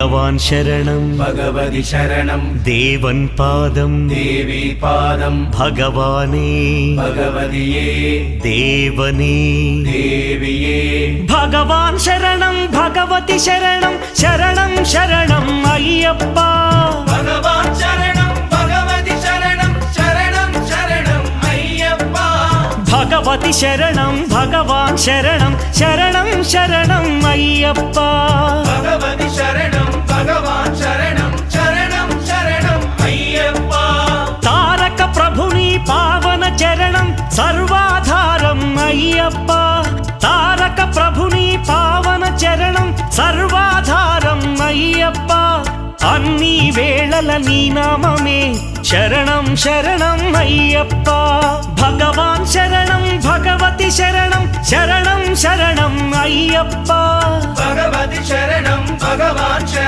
ഭഗവാൻ ശരണം ഭഗവതി ശരണം ദേവൻ പാദം ദേവി പാദം ഭഗവാനേ ഭഗവതിയേ ദേവനേ ദേവിയേ ഭഗവാൻ ശരണം ഭഗവതി ശരണം ശരണം ശരണം അയ്യപ്പ ഭഗവാൻ ശരണം ഭഗവതി ശരണം ശരണം ശരണം അയ്യപ്പ ഭഗവതി ശരണം ഭഗവാൻ ശരണം ശരണം ശരണം അയ്യപ്പ ഭഗവതി ശരണം ഭഗവാൻ ശരണം ശരണം ശരണം അയ്യപ്പ താരക ప్రభుని పావన చరణం సర్వాధారం అయ్యప్ప తారక ప్రభుని పావన చరణం సర్వాధారం అయ్యప్ప అన్ని వేళల నీ నామమే శరణం శరణం అయ్యప్ప భగవాన్ శరణం భగవతి శరణం శరణం శరణం అయ్యప్ప భగవతి శరణం భగవాన్ శరణం